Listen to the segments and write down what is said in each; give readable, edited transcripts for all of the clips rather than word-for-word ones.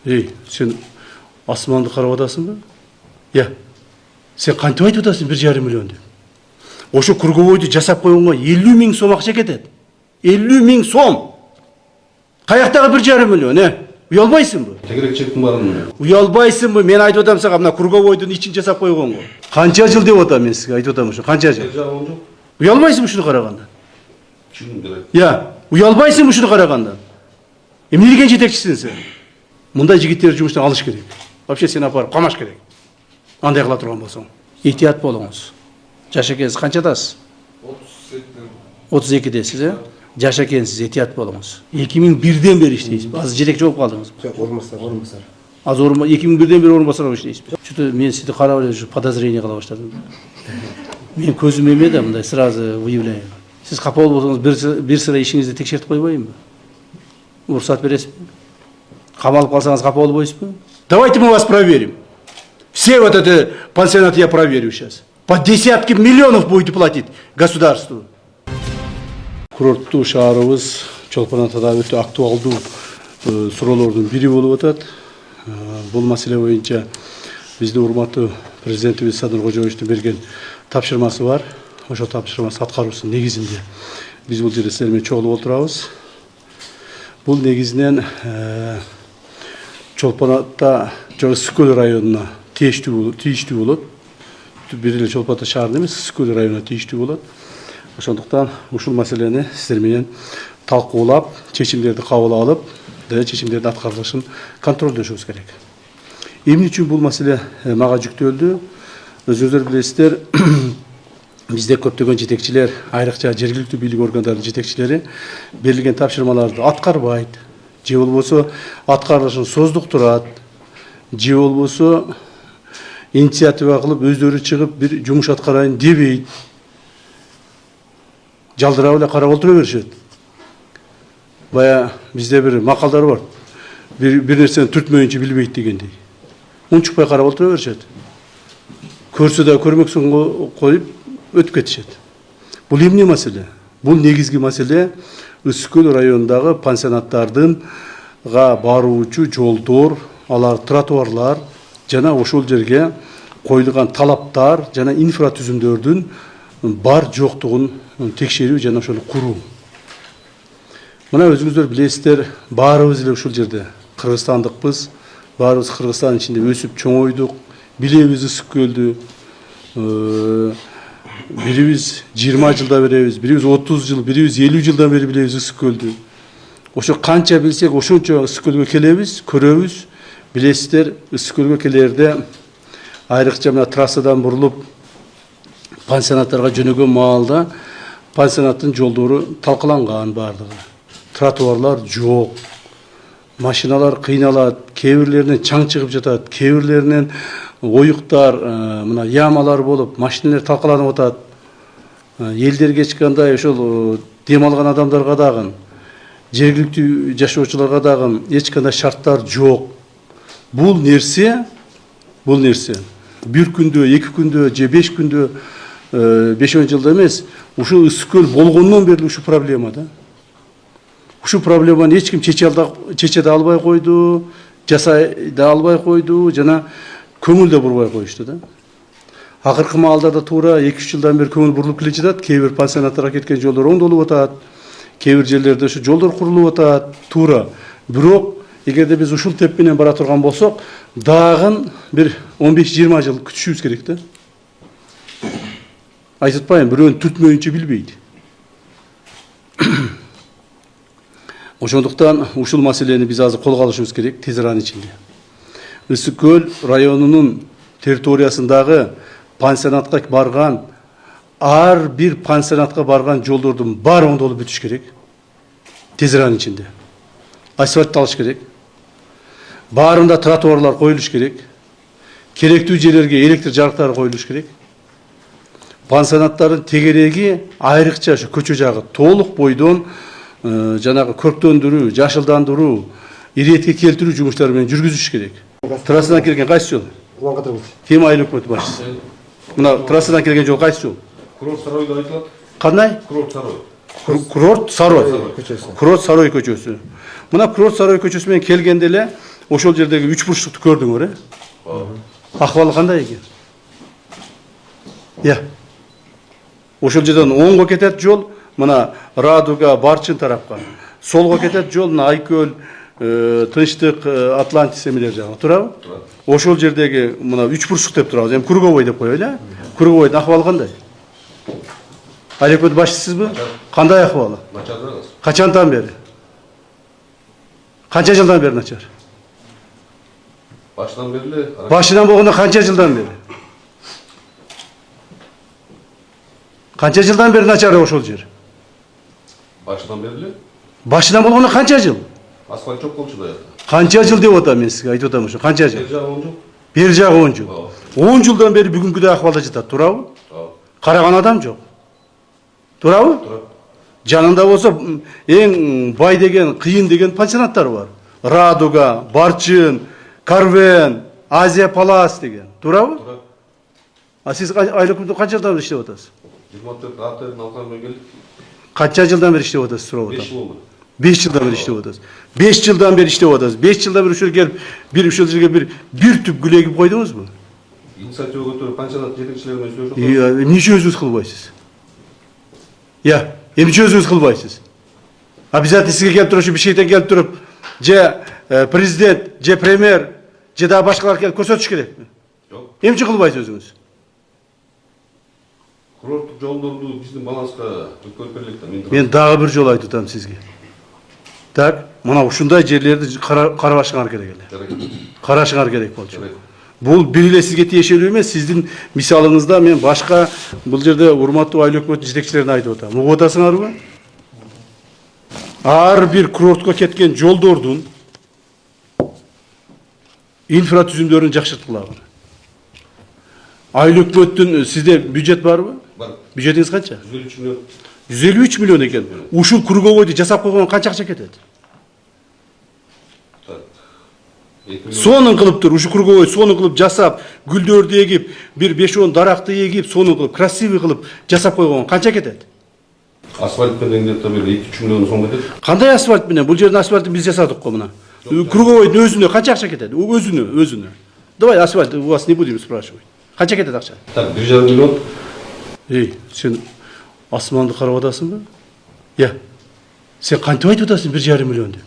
Sen асманды қарап атасың ба? Сен қантып айтып атасың 1,5 миллион деп. Ошо круговойду жасап қойғанға 50 000 сом ақша кетеді. 50 000 сом. Қаяқтағы 1,5 миллион, Уялбайсың ба? Тегерекчиликтин барын. Уялбайсың ба? Мен айтып атам сага, мына круговойдун ичин жасап қойған ғой. Қанша жыл деп атам мен сізге, айтып атам ошо. Қанша жыл? Уялбайсың ушуну қарағанда? Уялбайсың ушуну қарағанда? Эмнелеген жетекчисиң сен? Мындай жигиттерди жумуштан алыш керек. Вообще сен апарып камаш керек. Андай кыла турган болсоң. Этият болуңуз. Жаш экенсиз, канчадасыз? 32десиз, Жаш экенсиз, этият болуңуз. 2001ден бери иштейсиз. Азыр жетекчи болуп калдыңыз. Жок, орунбасар. Азыр 2001ден бери орунбасар болуп иштейсиз. Чөтө мен сизди карап эле подозрение кыла баштадым. Мен көзүм эме да мындай сразу выявляю. Сиз капа болсоңуз бир сыра ишиңизди текшертип койбоймунбу? Уруксат бересизби? Камалып калсаңыз капа болбойсузбу? Давайте мы вас проверим. Все вот это пансионаты я проверю сейчас. По десятки миллионов будете платить государству. Курорттуу шаарыбыз Чолпон Атада өтө актуалдуу суроолордун бири болуп атат. Бул маселе боюнча биздин урматтуу президентибиз Садыр Кожоевичтин берген тапшырмасы бар. Ошо тапшырмасы аткаруусунун негизинде биз бул жерде силер менен чогулуп отурабыз. Бул негизинен Чолпон Ата Ысык-Көл районуна тийиштүү болот. Бир эле Чолпон Ата шаарына эмес, Ысык-Көл районуна тийиштүү болот. Ошондуктан ушул маселени сиздер менен талкуулап, чечимдерди кабыл алып, чечимдердин аткарылышын контролдошубуз керек. Эмне үчүн бул маселе мага жүктөлдү? Өзүңүздөр билесиздер, бизде көптөгөн жетекчилер, айрыкча жергиликтүү бийлик органдарынын жетекчилери берилген тапшырмаларды аткарбайт, же болбосо аткарылышын создуктурат, же болбосо инициатива кылып өздөрү чыгып бир жумуш аткарайын дебейт. Жалдырап эле карап отура беришет. Бая бизде бир макалдар бар. Бир нерсени түртмөйүнчө билбейт дегендей. Унчукпай карап отура беришет. Көрсө да көрмөксүн коюп өтүп кетишет. Бул эмне маселе? Бул негизги маселе Ысык-Көл районундагы пансионаттардынга баруучу жолдор, алар тротуарлар жана ошол жерге коюлган талаптар жана инфратүзүмдөрдүн бар жоктугун текшерүү жана ошону куруу. Мына өзүңүздөр билесиздер, баарыбыз эле ушул жерде кыргызстандыкпыз, баарыбыз Кыргызстан ичинде өсүп чоңойдук, билебиз Ысык-Көлдү. Бирибиз 20 жылда беребиз, бирибиз 30 жыл, бирибиз 50 жылдан бери билебиз Ысык-Көлдү. Ошо канча билсек, ошончо Ысык-Көлгө келебиз, көрөбүз. Билесиздер, Ысык-Көлгө келерде айрыкча мына трассадан бурулуп пансионаттарга жөнөгөн маалда пансионаттын жолдору талкаланган бардыгы. Тротуарлар жок. Машиналар кыйналат, кээ бирлеринен чаң чыгып жатат, кээ бирлеринен оюктар, мына ямалар болуп, машиналар талкаланып атат. Элдерге чыккандай ошол дем алган адамдарга дагы, жергиликтүү жашоочуларга дагы эч кандай шарттар жок. Бул нерсе бир күндө, 2 күндө же 5 күндө, 5-10 жылда эмес, ушул Ысык-Көл болгондон бери ушул проблема да. Ушул проблеманы эч ким чече да албай койду, жасай да албай койду, жана көңүл да бурбай коюшту да. Акыркы маалдарда туура 2-3 жылдан бери көңүл бурулуп келе жатат. Кээ бир пансионаттарга кеткен жолдор оңдолуп атат. Кээ бир жерлерде ушу жолдор курулуп атат, туура. Бирок эгерде биз ушул теп менен бара турган болсок, дагы бир 15-20 жыл күтүшүбүз керек да. Айтып атпайбы, бирөөнү түртмөйүнчө билбейт. Ошондуктан ушул маселени биз азыр колго алышыбыз керек тез аранын ичинде. Ысык-Көл районунун территориясындагы пансионатка барган, ар бир пансионатка барган жолдордун баары оңдолуп бүтүш керек. Тез аранын ичинде. Асфальтталыш керек. Баарында тротуарлар коюлуш керек. Керектүү жерлерге электр жарыктары коюлуш керек. Пансионаттардын тегереги айрыкча ушу көчө жагы толук бойдон жанагы көрктөндүрүү, жашылдандыруу, иретке келтирүү жумуштары менен жүргүзүш керек. Трассадан келген кайсы жол? Кем айыл өкмөтү башчысы. Мына трассадан келген жол кайсы жол? Курорт Сарой да айтылат. Кандай? Курорт Сарой. Курорт Сарой көчөсү. Курорт Сарой көчөсү. Мына Курорт Сарой көчөсү менен келгенде эле ошол жердеги 3 бурчтукту көрдүңөр, Акыбалы кандай экен? Ошол жерден оңго кетет жол, мына Радуга, Барчын тарапка. Солго кетет жол, мына Айкөл, Тынчтык, Атлантис эмелер жагына, туурабы? Ошол жердеги мына 3 бурчтук деп турабыз. Эми Круговой деп коелу, Круговойдун акыбалы кандай? Айлекмет башчысызбы? Кандай акыбалы? Начар да. Качандан бери? Канча жылдан бери начар? Baştan beri. Başından болгондо канча жылдан бери? Канча жылдан бери начар ошол жер? Baştan beri. Başından болгондо канча жыл? Asfalt çok bolчу да. Канча жыл деп атам мен сизге, айтып атам ошо. Канча жыл? Бер жагы 10 жыл. Бер жагы 10 жыл. 10 жылдан бери бүгүнкүдөй акыбалда жатат, туурабы? Караган адам жок. Туурабы? Тура. Жанында болсо эң бай деген, кыйын деген пансионаттар бар. Радуга, Барчын, Карвен, Азия Палас деген. Туурабы? Тура. А сиз Айлекмет канча жылдан бери иштеп атасыз? 24 апта налкан келип. Канча жылдан бери иштеп атасыз сурап 5 атам? жыл болду. 5 жылдан бeri иштеп атасыз. 5 жылдан бeri иштеп атасыз. 5 жылдан бeri ушул келип, ушул жерге бир түп гүл эгип койдуңузбу? Инициатива көтөрүп пансионат жетекчилерine сөйлөшүп. Эмнече өзүңүз кылбайсыз? Эмнече өзүңүз кылбайсыз? Обязательно сизге келип туруп, Бишкектен келип туруп, же президент, же премьер, же дагы башкалар келип көрсөтүш керекпи? Жок. Эмнече кылбайсыз өзүңүз? Курорттук жолдорду биздин баланска өткөрүп берлик да. Мен дагы бир жолу айтып атам сизге. Так, мына ушундай жерлерди карабашыңар керек эле. Карашыңар керек болчу. Бул бир эле сизге тиешелүү эмес, сиздин мисалыңызда мен башка бул жерде урматтуу Айлекмет жетекчилерине айтып атам. Угуп атасыңарбы? Ар бир курортко кеткен жолдордун инфратүзүмдөрүн жакшырткылагыр. Айлекметтин сизде бюджет барбы? Бар. Бюджетиңиз канча? 153 миллион. 153 миллион экен. Ушул Круговойду жасап койгон канча акча кетет? Сонун кылып тур, ушул Круговой сонун кылып жасап, гүлдөрдү эгип, бир 5-10 даракты эгип, сонун кылып, красивый кылып жасап койгон канча кетет? Асфальт менен где-то бир 2-3 миллион сом кетет. Кандай асфальт менен? Бул жердин асфальтын биз жасадык го мына. Круговойдун өзүнө канча акча кетет? Өзүнө. Давай асфальт, у вас не будем спрашивать. Канча кетет акча? Так, 1,5 миллион. Сен асманды карап атасыңбы? Сен кантип айтып атасың 1,5 миллион деп?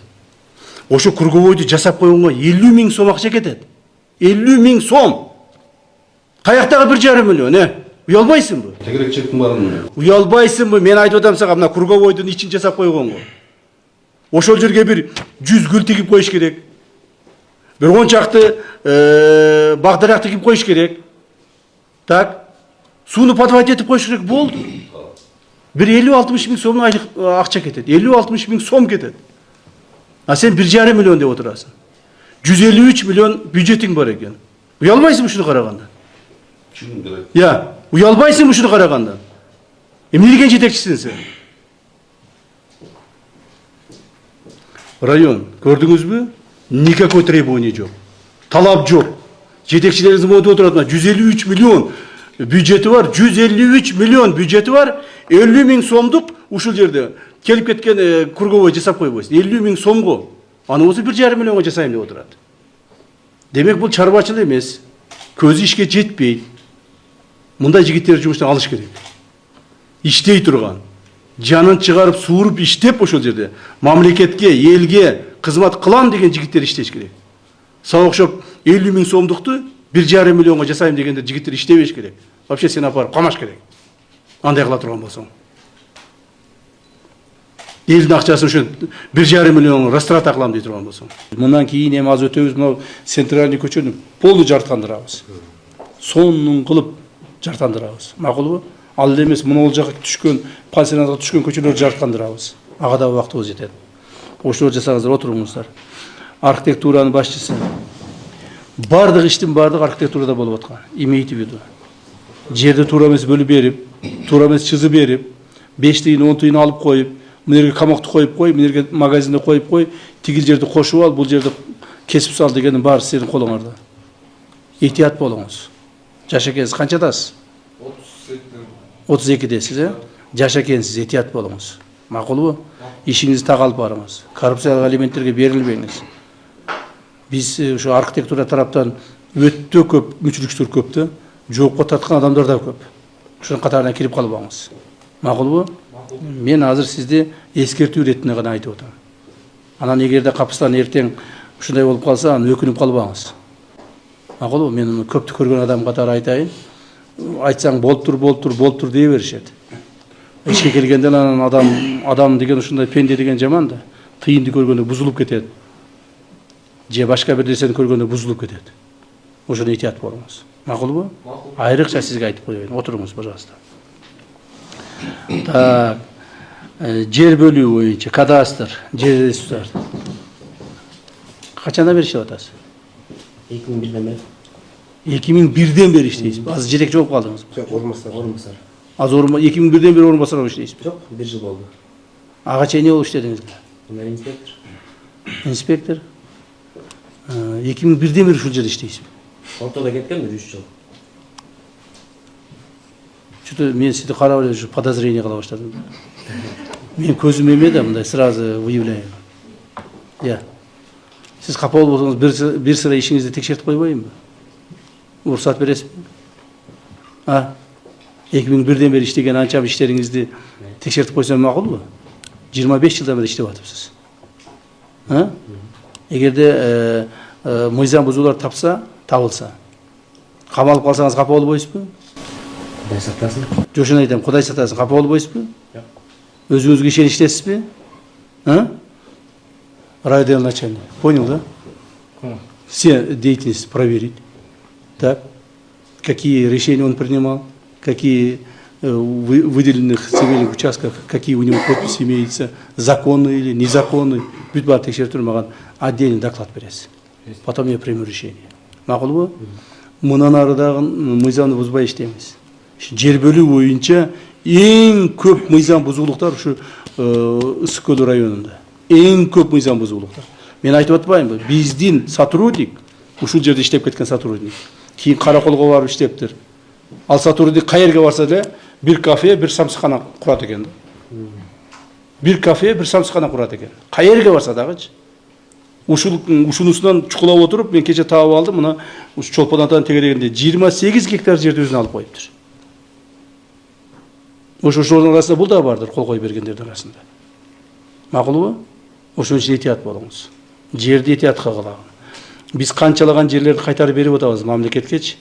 Ошо Круговойду жасап койгонго 50 миң сом акча кетет. 50 миң сом. Каяктагы 1,5 миллион, Уялбайсыңбы? Тегерек чектин барын. Уялбайсыңбы? Мен айтып атам сага, мына Круговойдун ичин жасап койгонго. Ошол жерге бир 100 гүл тигип коюш керек. Бир 10 чакты бак-дарак тигип коюш керек. Так. Сууну подвать этип коюш керек, болду. Бир 50-60 миң сом акча кетет. 50-60 миң сом кетет. А сен 1,5 миллион деп отурасың. 153 миллион бюджетиң бар экен. Уялбайсың ушуну караганда? Чын керек. Уялбайсың ушуну караганда? Эмне деген жетекчисиң сен? Район, көрдүңүзбү? Никакой требование жок. Талап жок. Жетекчилериңиз монтип отурат, 153 миллион бюджети бар, 153 миллион бюджети бар, 50 миң сомдук ушул жерде келип кеткен Круговой жасап койбойсуз. 50 миң сомго. Аны болсо 1,5 миллионго жасайм деп отурат. Демек бул чарбачыл эмес. Көзү ишке жетпейт. Мындай жигиттерди жумуштан алыш керек. Иштей турган, жанын чыгарып, сууруп иштеп ошол жерде мамлекетке, элге кызмат кылам деген жигиттер иштеш керек. Сага окшоп 50 миң сомдукту 1,5 миллионго жасайм дегендер жигиттер иштебеш керек. Вообще сени апарып камаш керек. Андай кыла турган болсоң. Элдин акчасын ошо 1,5 миллион растрата кылам дей турган болсоң. Мындан кийин эми аз өтөбүз, мына центральный көчөнү полный жарыктандырабыз. Сонун кылып жарыктандырабыз. Макулбу? Ал эле эмес, мына ол жака түшкөн, пансионатка түшкөн көчөлөрдү жарыктандырабыз. Ага да убактыбыз жетет. Ошолор жасаңыздар, отуруңуздар. Архитектуранын башчысы. Бардык иштин бардыгы архитектурада болуп аткан. Имейте в виду. Жерди туура эмес бөлүп берип, туура эмес чызып берип, 5 тыйын 10 тыйын алып коюп, мына жерге камакты коюп кой, мына жерге магазинди коюп кой, тигил жерди кошуп ал, бул жерди кесип сал дегенин баары сиздердин колуңарда. Эhtiyat болуңуз. Жаш экенсиз, канчадасыз? 32-десиз, Жаш экенсиз, эhtiyat болуңуз. Макулбу? Ишиңизди так алып барыңыз. Коррупциялык элементтерге берилбеңиз. Биз ушу архитектура тараптан өтө көп мүмкүнчүлүктөр көп да, жоопко тарткан адамдар да көп. Ушунун катарына кирип калбаңыз. Макулбу? Мен азыр сизди эскертүү иретинде гана айтып атам. Анан эгерде капыстан эртең ушундай болуп калса, аны өкүнүп калбаңыз. Макулбу? Мен көптү көргөн адам катары айтайын. Айтсаң болуп тур дей беришет. Ишке келгенде анан адам деген ушундай пенде деген жаман да. Тыйынды көргөндө бузулуп кетет. Же башка бир нерсени көргөндө бузулуп кетет. Ошону этият болуңуз. Макулбу? Айрыкча сизге айтып коеюн. Отуруңуз, пожалуйста. Так. Жер бөлүү боюнча кадастр, жер ресурстары. Качанда беришип атасыз? 2001'den beri. 2001'den beri иштейсиз. Азыр жетекчи болуп калдыңыз. Yok, ormasar. Азыр 2001'den beri орунбасар болуп иштейсиз. Yok, 1 yıl oldu. Ага чейин эмне болуп иштедиңиз? Ben inspektör. Инспектор. 2001'den beri ушул жерде иштейсиз. Ortada ketken mi 3 yıl? Что-то мен сизди карап эле ушу подозрение кыла баштадым. Мен көзүм эме да мындай сразу выявляю. Я. Сиз капа болсоңуз бир sıra ишиңизди текшертип койбойюнбу? Уруксат бересизби? 2001'den beri иштеген анча иштериңизди текшертип койсом макулбу? 25 жылдан бери иштеп атыпсыз. Эгерде мыйзам бузуулар табылса, камалып калсаңыз капа болбойсузбу? Kuday saklasın. Жошун айтам, Кудай сактасын, капа болбойсузбу? Yok. Өзүңүзгө ишеничтесизби? Райотдел начальник. Понял, да? Все деятельности проверить. Так. Какие решения он принимал, какие в выделенных земельных участках, какие у него подписи имеются, законные или незаконные. Бүт бар текшертип маған отдельный доклад бересиз. Потом я приму решение. Макулбу? Мындан арыдагы мыйзамды бузбай иштеймиз. Жер бөлүү боюнча эң көп мыйзам бузуулуктар ушу Ысык көл районунда. Эң көп мыйзам бузуулуктар. Мен айтып атпаймынбы? Биздин сотрудник, ушул жерде иштеп кеткен сотрудник, кийин караколго барып иштептир. Ал сотрудник кайерге барса да бир кафе, бир самсыкана курат экен. Бир кафе, бир самсыкана курат экен. Кайерге барса дагычы. Ушунусунан чукулап отуруп, мен кече таап алдым, мына ушу Чолпон атанын тегерегинде 28 гектар жерди өзүнө алып коюптур. Ошолордун арасында бул да бардыр, кол коюп бергендердин арасында. Макулбу? Ошон үчүн этият болуңуз. Жерди этиятка кылагын. Биз канчалаган жерлерди кайтарып берип атабыз мамлекеткечи.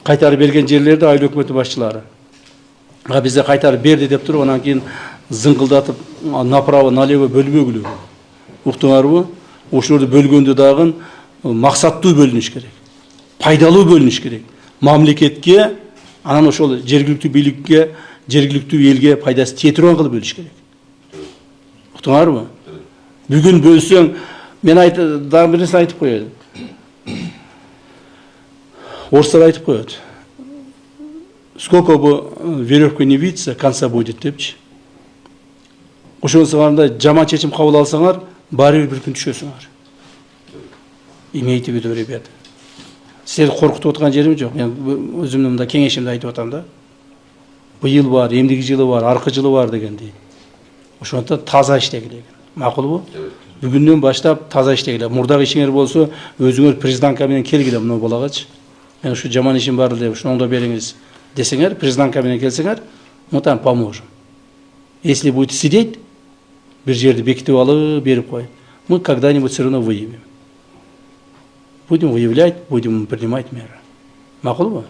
Кайтарып берген жерлерди айыл өкмөтү башчылары. Бизде кайтарып берди деп туруп, анан кийин зыңкылдатып направо налево бөлбөгүлөр. Уктуңарбы? Ошолорду бөлгөндө дагы максаттуу бөлүнүш керек. Пайдалуу бөлүнүш керек. Мамлекетке, анан ошол жергиликтүү бийликке, жергиликтүү элге пайдасы тие турган кылып бөлүш керек. Уктуңарбы? Бүгүн бөлсөң, мен дагы бир нерсе айтып коеюн. Орустар айтып коет. Сколько бы веревка не виться, конца будет депчи. Ошондо жаман чечим кабыл алсаңар, баары бир күн түшөсүңөр. Имейте в виду, ребята. Силерди коркутуп аткан жерим жок. Мен өзүмдүн мында кеңешимди айтып атам да. Быйыл бар, эмдиги жылы бар, аркы жылы бар дегендей. Ошондон таза иштегиле. Макулбу? Бүгүндөн баштап таза иштегиле. Мурдагы ишиңер болсо, өзүңөр президентка менен келгиле мына балагачы. Мен ушу жаман ишим бар деп, ушуну оңдоп бериңиз десеңер, президентка менен келсеңер, мы там поможем. Если будет сидеть, бир жерди бекитип алып берип кой. Мы когда-нибудь все равно выявим. Будем выявлять, будем принимать меры. Макулбу?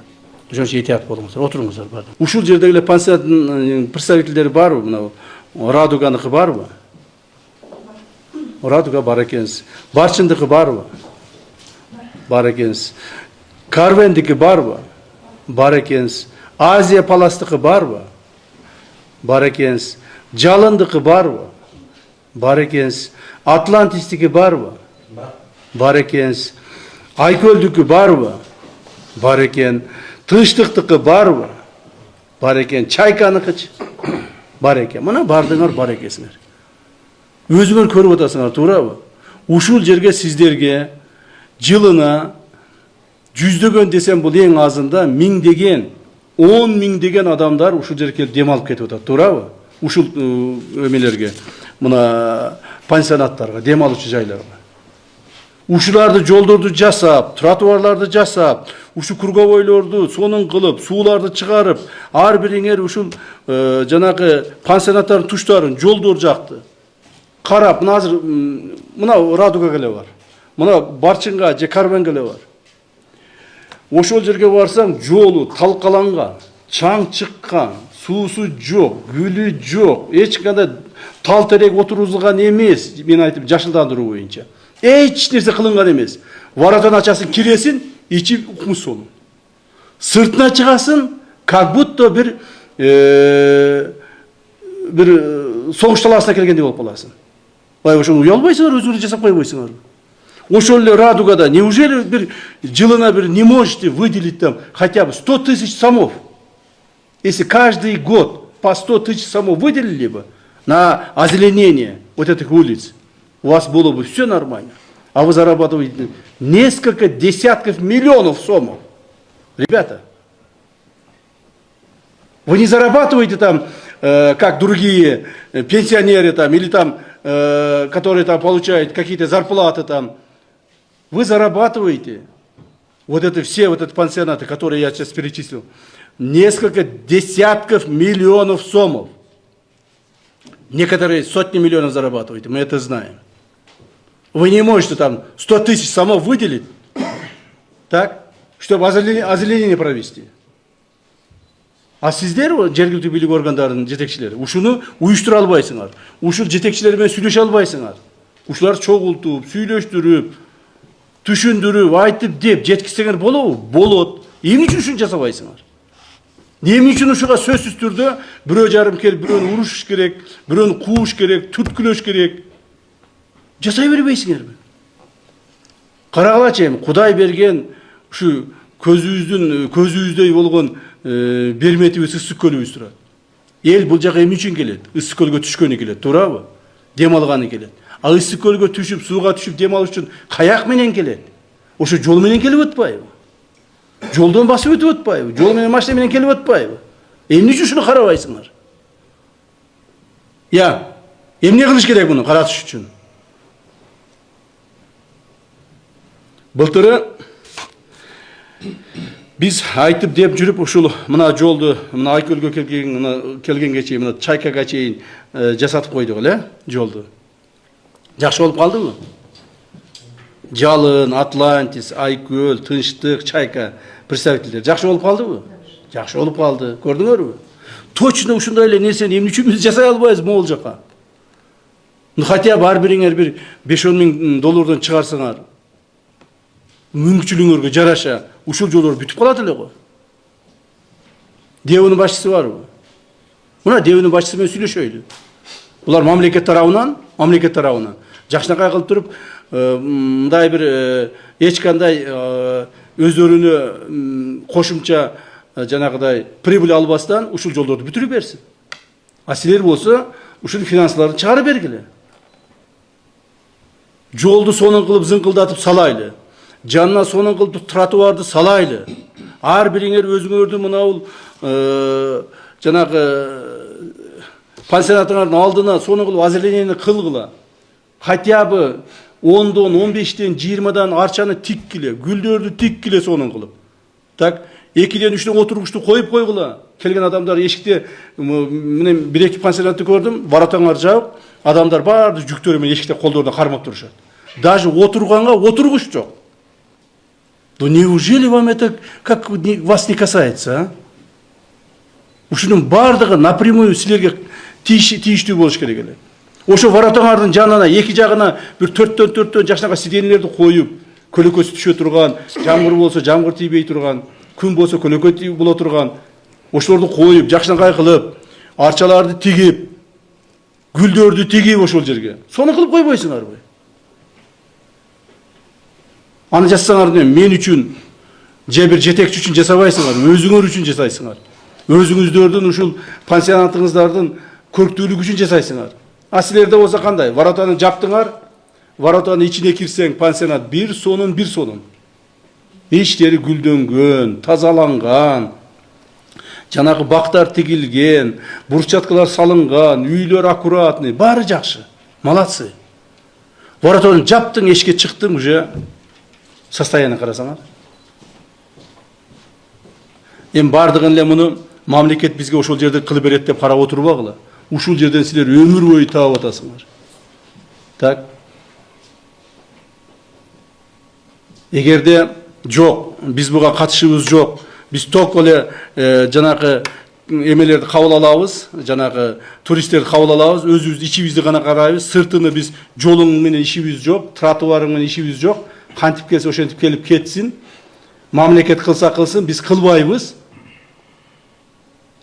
Ошон үчүн этият болуңуздар, отуруңуздар бардым. Ушул жерде эле пансионаттын представительдери барбы? Мына Радуганыкы барбы? Радуга бар экенсиз. Барчындыкы барбы? Бар экенсиз. Карвендики барбы? Бар экенсиз. Азия Паластыкы барбы? Бар экенсиз. Жалындыкы барбы? Бар экенсиз. Атлантистики барбы? Бар экенсиз. Айкөлдүкү барбы? Бар экен. Тынчтыктыкы барбы? Бар экен. Чайканыкычы? Бар экен. Мына бардыңар, бар экенсиңер. Өзүңөр көрүп атасыңар, туурабы? Ушул жерге сиздерге жылына жүздөгөн десем бул эң азында миңдеген, 10 миңдеген адамдар ушул жерге келип дем алып кетип атат, туурабы? Ушул эмелерге, мына пансионаттарга, дем алуучу жайларга. ушуларды жолдорду жасап, тротуарларды жасап, ушу круговойлорду сонун кылып, сууларды чыгарып, ар бириңер ушул жанагы пансионаттардын туштарын жолдор жакты карап, мына азыр мына Радуга келе бар. Мына Барчынга же Карбенге эле бар. Ошол жерге барсаң, жолу талкаланган, чаң чыккан, суусу жок, гүлү жок, эч кандай тал терек отургузулган эмес. Мен айтып, жашылдандыруу боюнча эч нерсе кылынган эмес. Варадан ачасың, киресин, ичи кумус сонун. Сыртына чыгасың, как будто бир согуш талаасына келгендей болуп каласың. Бай ошону уялбайсыңар, өзүңөр жасап койбойсуңар. Ошол эле Радугада неужели бир жылына бир не можете выделить там хотя бы 100 тысяч сомов? Если каждый год по 100 тысяч сомов выделили бы на озеленение вот этих улиц, у вас было бы все нормально. А вы зарабатываете несколько десятков миллионов сомов. Ребята, вы не зарабатываете там, как другие пенсионеры там, или там, которые там получают какие-то зарплаты там. Вы зарабатываете вот это все вот эти пансионаты, которые я сейчас перечислил, несколько десятков миллионов сомов. Некоторые сотни миллионов зарабатываете, мы это знаем. Вы не можете там 100 тысяч сомов выделить, так, чтобы озеленение провести. А сиздер жергиликтүү бийлик органдарынын жетекчилери ушуну уюштура албайсыңар. Ушул жетекчилер менен сүйлөшө албайсыңар. Ушулар чогултуп, сүйлөштүрүп, түшүндүрүп, айтып деп жеткизсеңер болобу? Болот. Эмне үчүн ушуну жасабайсыңар? Эмне үчүн ушуга сөзсүз түрдө бирөө жарым келип, бирөөнү урушуш керек, бирөөнү кууш керек, түрткүлөш керек? Жасай бербейсиңерби? Карагылачы эми, Кудай берген ушу көзүбүздөй болгон берметибиз ысык көлүбүз турат. Эл бул жака эмне үчүн келет? Ысык көлгө түшкөнү келет, туурабы? Дем алганы келет. А ысык көлгө түшүп, сууга түшүп дем алыш үчүн каяк менен келет? Ошо жол менен келип атпайбы? Жолдон басып өтүп атпайбы? Жол менен машина менен келип атпайбы? Эмне үчүн ушуну карабайсыңар? Эмне кылыш керек муну каратыш үчүн? Былтыры биз айтып деп жүрүп ушул мына жолду мына Айкөлгө келгенге чейин мына Чайкага чейин жасатып койдук эле жолду. Жакшы болуп калдыбы? Жалын, Атлантис, Айкөл, Тынчтык, Чайка представительдер жакшы болуп калдыбы? Жакшы болуп калды. Көрдүңөрбү? Точно ушундай эле нерсени эмне үчүн биз жасай албайбыз могул жака? Хотя бы ар бириңер бир 5-10 миң доллардан чыгарсаңар, мүмкүнчүлүгүңөргө жараша ушул жолдор бүтүп калат эле го. Дебинин башчысы барбы? Мына Дебинин башчысы менен сүйлөшөйлү. Булар мамлекет тарабынан жакшынакай кылып туруп, мындай бир эч кандай өздөрүнө кошумча жанагыдай прибыль албастан ушул жолдорду бүтүрүп берсин. А силер болсо ушул финансыларды чыгарып бергиле. Жолду сонун кылып зыңкылдатып салайлы. Жанына сонун кылып тротуарды салайлы. Ар бириңер өзүңөрдү мынау жанагы пансионаттардын алдына сонун кылып озеленение кылгыла. Хотя бы 10-дон, 15-тен, 20-дан арчаны тиккиле, гүлдөрдү тиккиле сонун кылып. Так, 2-ден 3-тен отургучту коюп койгула. Келген адамдар эшикте мен 1-2 пансионатты көрдүм, баратаңар жабык, адамдар баарды жүктөрү менен эшикте колдорунан кармап турушат. Даже отурганга отургуч жок. Да неужели вам это как вас не касается, а? Ушунун бардыгы напрямую силерге тийиштүү болуш керек эле. Ошо воротаңардын жанына эки жагына бир 4-төн жакшынака сиденелерди коюп, көлөкөсү түшө турган, жамгыр болсо жамгыр тийбей турган, күн болсо көлөкө боло турган, ошолорду коюп, жакшынакай кылып, арчаларды тигип, гүлдөрдү тигип ошол жерге. Сону кылып койбойсуңарбы? Аны жасасаңар мен үчүн, же бир жетекчи үчүн жасабайсыңар, өзүңөр үчүн жасайсыңар. Өзүңүздөрдүн ушул пансионатыңыздардын көрктүүлүгү үчүн жасайсыңар. А силерде болсо кандай? Воротаны жаптыңар, воротанын ичине кирсең пансионат бир сонун. Иштери гүлдөнгөн, тазаланган, жанагы бактар тигилген, бурчаткалар салынган, үйлөр аккуратный, баары жакшы. Молодцы. Вороторун жаптың, эшикке чыктың, уже состояние карасаңар. Эми бардыгын эле муну мамлекет бизге ошол жерде кылып берет деп карап отурбагыла. Ушул жерден силер өмүр бою таап атасыңар. Так. Эгерде жок, биз буга катышыбыз жок. Биз только эле жанагы эмелерди кабыл алабыз, жанагы туристтерди кабыл алабыз, өзүбүз ичибизди гана карайбыз, сыртыны биз жолуң менен ишибиз жок, тротуарың менен ишибиз жок. Кантип келсе ошентип келип кетсин. Мамлекет кылса кылсын, биз кылбайбыз.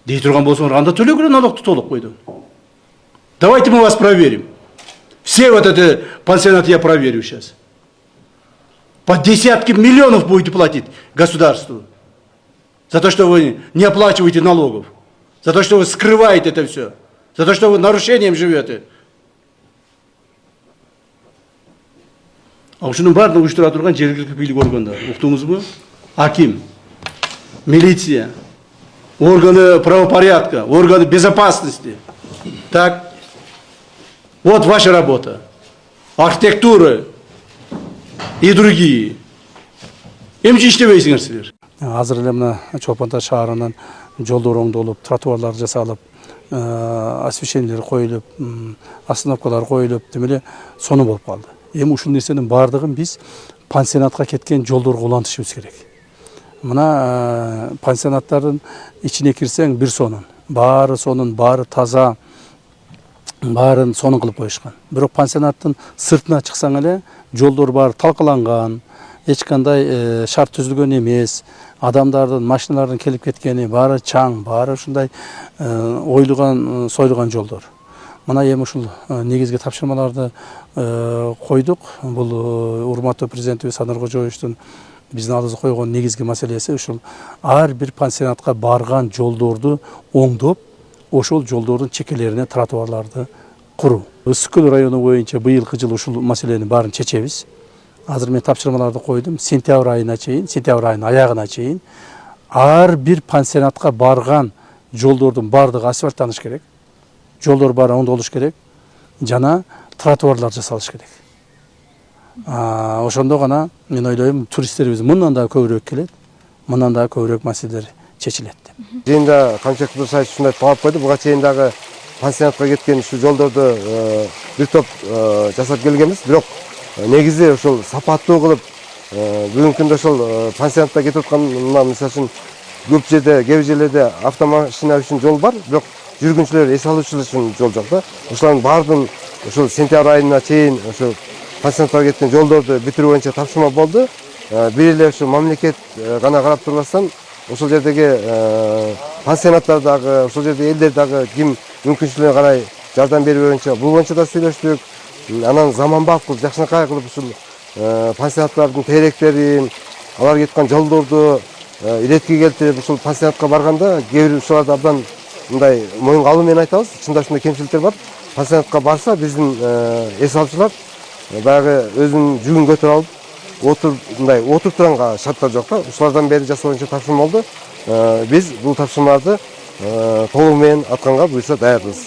Дей турган болсоңор, анда төлөгүлө налогду толук койду. Давайте мы вас проверим. Все вот эти пансионаты я проверю сейчас. По десятки миллионов будете платить государству. За то, что вы не оплачиваете налогов. За то, что вы скрываете это все. За то, что вы нарушением живете. А ушунун баардыгын уюштура турган жергиликтүү бийлик органдары. Уктуңузбу? Аким, милиция, органы правопорядка, органы безопасности. Так. Вот ваша работа. Архитектура и другие. Эмчи иштебейсиңер силер? Азыр эле мына Чолпон Ата шаарынан жолдор оңдолуп, тротуарлар жасалып, освещениелер коюлуп, остановкалар коюлуп, демеле сону болуп калды. Эми ушул нерсенин баардыгын биз пансионатка кеткен жолдорго улантышыбыз керек. Мына пансионаттардын ичине кирсең бир сонун, баары таза, баарын сонун кылып коюшкан. Бирок пансионаттын сыртына чыксаң эле жолдор баары талкаланган, эч кандай шарт түзүлгөн эмес, адамдардын, машиналардын келип кеткени баары чаң, баары ушундай ойлуган, сойлуган жолдор. Мына эми ушул негизги тапшырмаларды койдук. Бул урматтуу президентибиз Садыр Кожоевичтин биздин алдыбызга койгон негизги маселеси ушул ар бир пансионатка барган жолдорду оңдоп, ошол жолдордун чекелерине тротуарларды куруу. Ысык көл району боюнча быйылкы жылы ушул маселени баарын чечебиз. Азыр мен тапшырмаларды койдум. Сентябрь айына чейин, сентябрь айынын аягына чейин ар бир пансионатка барган жолдордун баардыгы асфальттаныш керек. Жолдор баары оңдолуш керек. Жана тротуарлар жасалыш керек. Ошондо гана мен ойлойм туристтерибиз мындан да көбүрөөк келет, мындан да көбүрөөк маселелер чечилет деп. Жыйында Камчак Кудусаевич ушундай талап койду. Буга чейин дагы пансионатка кеткен ушу жолдорду бир топ жасап келгенбиз. Бирок негизи ошол сапаттуу кылып бүгүнкү күндө ошол пансионатта кетип аткан мисалы үчүн көп жерде, кээ бир жерлерде автомашина үчүн жол бар, бирок жүргүнчүлөр, эс алуучулар үчүн жол жок да. Ошолардын баардыгын ошол сентябрь айына чейин ошол пансионаттарга кеткен жолдорду бүтүрүү боюнча тапшырма болду. Бир эле ошо мамлекет гана карап турбастан ошол жердеги пансионаттар дагы, ошол жердеги элдер дагы ким мүмкүнчүлүгүнө карай жардам берүү боюнча да сүйлөштүк. Анан заманбап кылып, жакшынакай кылып ушул пансионаттардын теректерин, алар кеткен жолдорду иретке келтирип, ушул пансионатка барганда кээ бир ушуларды абдан мындай моюнга алуу менен айтабыз. Чында ушундай кемчиликтер бар. Пансионатка барса биздин эс алуучулар баягы өзүнүн жүгүн көтөрүп алып, мындай отуруп турганга шарттар жок да. Ушулардан бери жасоо боюнча тапшырма болду. Биз бул тапшырмаларды толугу менен атканга буюрса даярбыз.